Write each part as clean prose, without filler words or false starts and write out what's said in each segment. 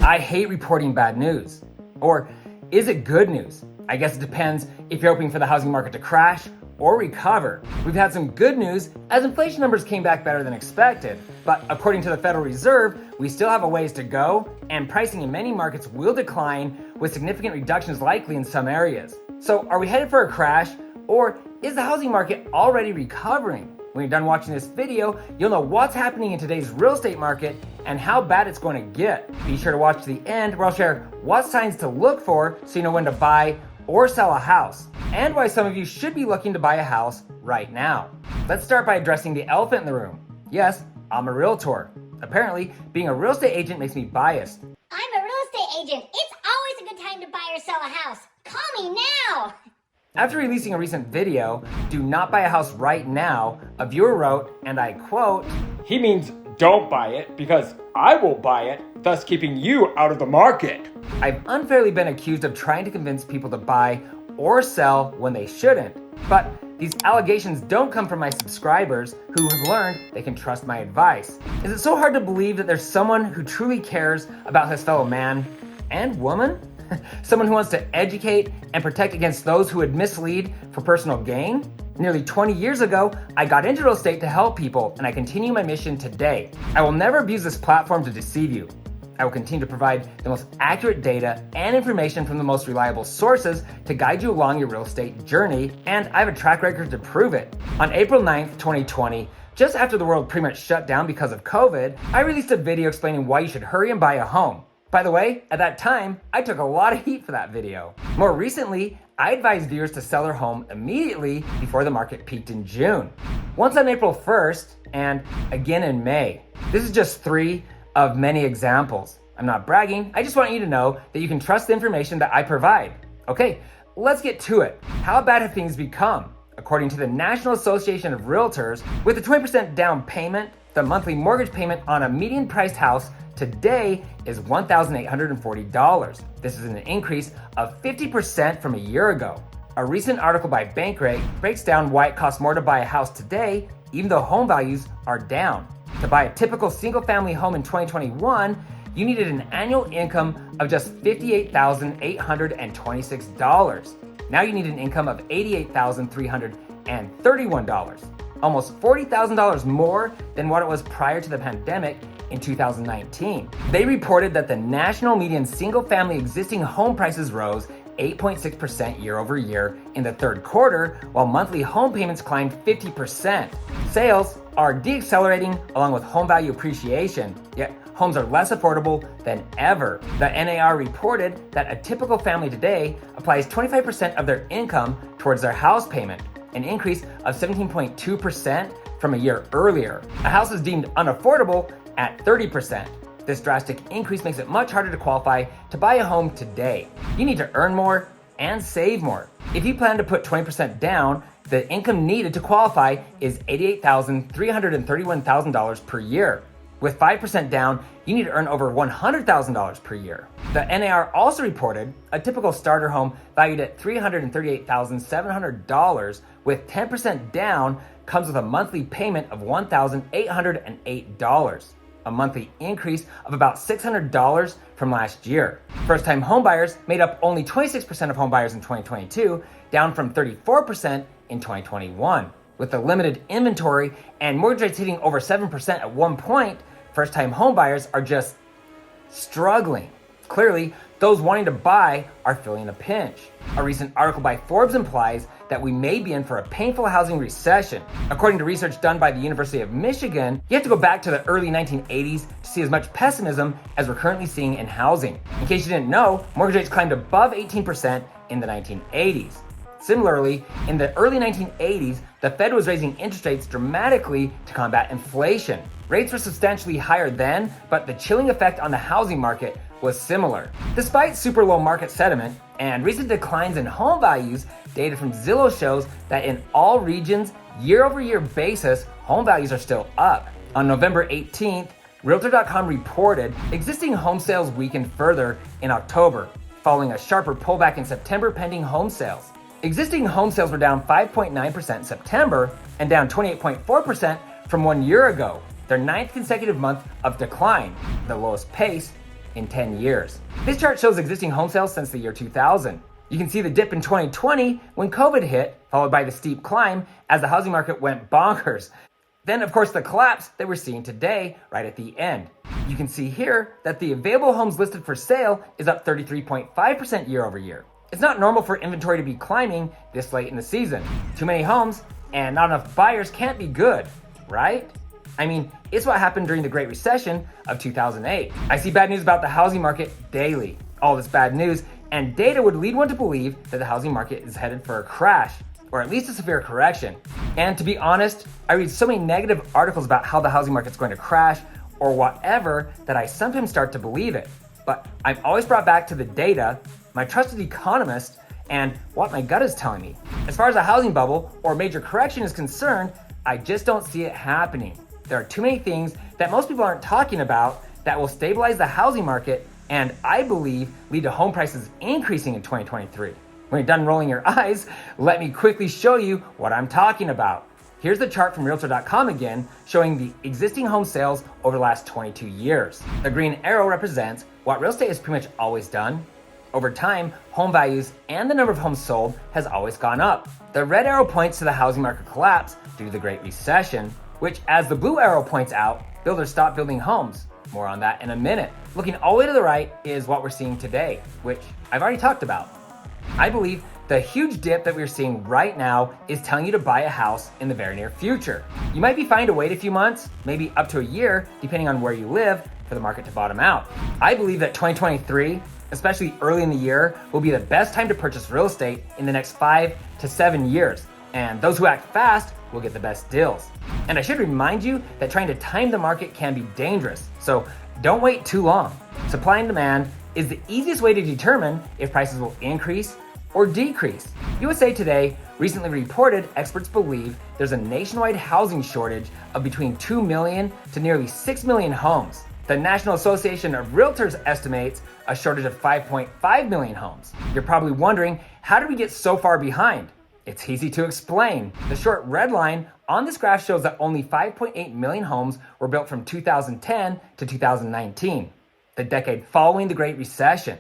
I hate reporting bad news. Or is it good news? I guess it depends if you're hoping for the housing market to crash or recover. We've had some good news as inflation numbers came back better than expected. But according to the Federal Reserve, we still have a ways to go, and pricing in many markets will decline with significant reductions likely in some areas. So are we headed for a crash, or is the housing market already recovering? When you're done watching this video, you'll know what's happening in today's real estate market and how bad it's going to get. Be sure to watch to the end where I'll share what signs to look for so you know when to buy or sell a house, and why some of you should be looking to buy a house right now. Let's start by addressing the elephant in the room. Yes, I'm a realtor. Apparently, being a real estate agent makes me biased. I'm a real estate agent. It's always a good time to buy or sell a house. Call me now. After releasing a recent video, "Do not buy a house right now," a viewer wrote, and I quote, He means don't buy it because I will buy it, thus keeping you out of the market. I've unfairly been accused of trying to convince people to buy or sell when they shouldn't. But these allegations don't come from my subscribers who have learned they can trust my advice. Is it so hard to believe that there's someone who truly cares about his fellow man and woman? Someone who wants to educate and protect against those who would mislead for personal gain? Nearly 20 years ago, I got into real estate to help people, and I continue my mission today. I will never abuse this platform to deceive you. I will continue to provide the most accurate data and information from the most reliable sources to guide you along your real estate journey, and I have a track record to prove it. On April 9th, 2020, just after the world pretty much shut down because of COVID, I released a video explaining why you should hurry and buy a home. By the way, at that time, I took a lot of heat for that video. More recently, I advised viewers to sell their home immediately before the market peaked in June. Once on April 1st, and again in May. This is just 3 of many examples. I'm not bragging, I just want you to know that you can trust the information that I provide. Okay, let's get to it. How bad have things become? According to the National Association of Realtors, with a 20% down payment, the monthly mortgage payment on a median priced house today is $1,840. This is an increase of 50% from a year ago. A recent article by Bankrate breaks down why it costs more to buy a house today, even though home values are down. To buy a typical single-family home in 2021, you needed an annual income of just $58,826. Now you need an income of $88,331, almost $40,000 more than what it was prior to the pandemic in 2019. They reported that the national median single-family existing home prices rose 8.6% year over year in the third quarter, while monthly home payments climbed 50%. Sales are deaccelerating along with home value appreciation, yet homes are less affordable than ever. The N.A.R. reported that a typical family today applies 25% of their income towards their house payment, an increase of 17.2% from a year earlier. A house is deemed unaffordable at 30%. This drastic increase makes it much harder to qualify to buy a home today. You need to earn more and save more. If you plan to put 20% down, the income needed to qualify is $88,331 per year. With 5% down, you need to earn over $100,000 per year. The N.A.R. also reported a typical starter home valued at $338,700 with 10% down comes with a monthly payment of $1,808, a monthly increase of about $600 from last year. First-time homebuyers made up only 26% of homebuyers in 2022, down from 34% in 2021. With the limited inventory and mortgage rates hitting over 7% at one point, first-time homebuyers are just struggling. Clearly, those wanting to buy are feeling a pinch. A recent article by Forbes implies that we may be in for a painful housing recession. According to research done by the University of Michigan, you have to go back to the early 1980s to see as much pessimism as we're currently seeing in housing. In case you didn't know, mortgage rates climbed above 18% in the 1980s. Similarly, in the early 1980s, the Fed was raising interest rates dramatically to combat inflation. Rates were substantially higher then, but the chilling effect on the housing market was similar. Despite super low market sentiment and recent declines in home values, data from Zillow shows that in all regions, year-over-year basis, home values are still up. On November 18th, Realtor.com reported existing home sales weakened further in October, following a sharper pullback in September pending home sales. Existing home sales were down 5.9% in September and down 28.4% from 1 year ago, their 9th consecutive month of decline, the lowest pace in 10 years. This chart shows existing home sales since the year 2000. You can see the dip in 2020 when COVID hit, followed by the steep climb as the housing market went bonkers. Then, of course, the collapse that we're seeing today right at the end. You can see here that the available homes listed for sale is up 33.5% year over year. It's not normal for inventory to be climbing this late in the season. Too many homes and not enough buyers can't be good, right? I mean, it's what happened during the Great Recession of 2008. I see bad news about the housing market daily. All this bad news and data would lead one to believe that the housing market is headed for a crash, or at least a severe correction. And to be honest, I read so many negative articles about how the housing market's going to crash or whatever that I sometimes start to believe it. But I'm always brought back to the data, my trusted economist, and what my gut is telling me. As far as a housing bubble or major correction is concerned, I just don't see it happening. There are too many things that most people aren't talking about that will stabilize the housing market and I believe lead to home prices increasing in 2023. When you're done rolling your eyes, let me quickly show you what I'm talking about. Here's the chart from Realtor.com again, showing the existing home sales over the last 22 years. The green arrow represents what real estate has pretty much always done. Over time, home values and the number of homes sold has always gone up. The red arrow points to the housing market collapse due to the Great Recession, which, as the blue arrow points out, builders stopped building homes. More on that in a minute. Looking all the way to the right is what we're seeing today, which I've already talked about. I believe the huge dip that we're seeing right now is telling you to buy a house in the very near future. You might be fine to wait a few months, maybe up to a year, depending on where you live, for the market to bottom out. I believe that 2023, especially early in the year, will be the best time to purchase real estate in the next 5 to 7 years. And those who act fast will get the best deals. And I should remind you that trying to time the market can be dangerous, so don't wait too long. Supply and demand is the easiest way to determine if prices will increase or decrease. USA Today recently reported experts believe there's a nationwide housing shortage of between 2 million to nearly 6 million homes. The National Association of Realtors estimates a shortage of 5.5 million homes. You're probably wondering, how did we get so far behind? It's easy to explain. The short red line on this graph shows that only 5.8 million homes were built from 2010 to 2019, the decade following the Great Recession.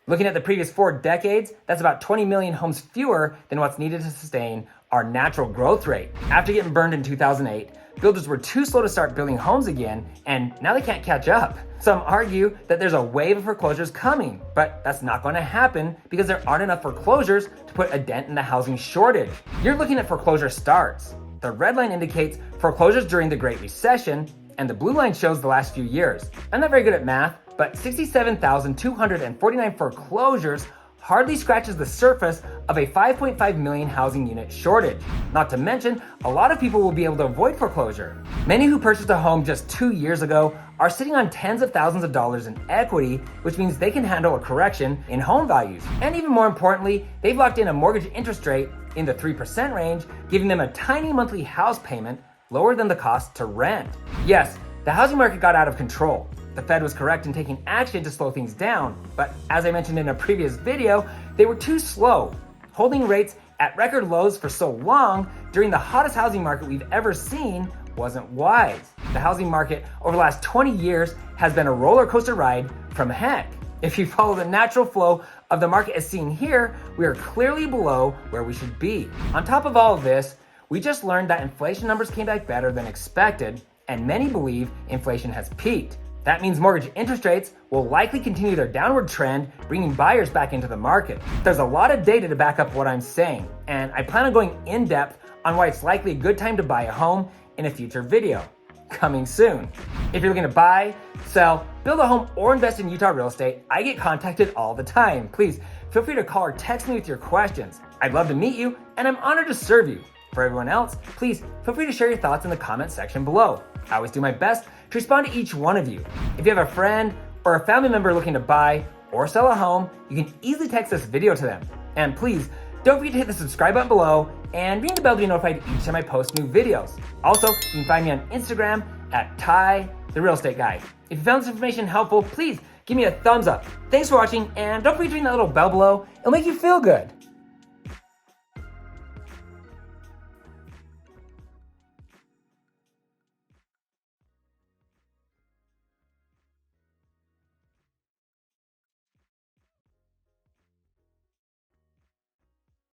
Looking at the previous 4 decades, that's about 20 million homes fewer than what's needed to sustain our natural growth rate. After getting burned in 2008, builders were too slow to start building homes again, and now they can't catch up. Some argue that there's a wave of foreclosures coming, but that's not going to happen because there aren't enough foreclosures to put a dent in the housing shortage. You're looking at foreclosure starts. The red line indicates foreclosures during the Great Recession, and the blue line shows the last few years. I'm not very good at math, but 67,249 foreclosures hardly scratches the surface of a 5.5 million housing unit shortage. Not to mention, a lot of people will be able to avoid foreclosure. Many who purchased a home just 2 years ago are sitting on tens of thousands of dollars in equity, which means they can handle a correction in home values. And even more importantly, they've locked in a mortgage interest rate in the 3% range, giving them a tiny monthly house payment lower than the cost to rent. Yes, the housing market got out of control. The Fed was correct in taking action to slow things down, but as I mentioned in a previous video, they were too slow. Holding rates at record lows for so long during the hottest housing market we've ever seen wasn't wise. The housing market over the last 20 years has been a roller coaster ride from heck. If you follow the natural flow of the market as seen here, we are clearly below where we should be. On top of all of this, we just learned that inflation numbers came back better than expected, and many believe inflation has peaked. That means mortgage interest rates will likely continue their downward trend, bringing buyers back into the market. There's a lot of data to back up what I'm saying, and I plan on going in depth on why it's likely a good time to buy a home in a future video. Coming soon. If you're looking to buy, sell, build a home, or invest in Utah real estate, I get contacted all the time. Please feel free to call or text me with your questions. I'd love to meet you, and I'm honored to serve you. For everyone else, please feel free to share your thoughts in the comments section below. I always do my best to respond to each one of you. If you have a friend or a family member looking to buy or sell a home, you can easily text this video to them. And please, don't forget to hit the subscribe button below and ring the bell to be notified each time I post new videos. Also, you can find me on Instagram at Ty, the Real Estate Guy. If you found this information helpful, please give me a thumbs up. Thanks for watching, and don't forget to ring that little bell below. It'll make you feel good.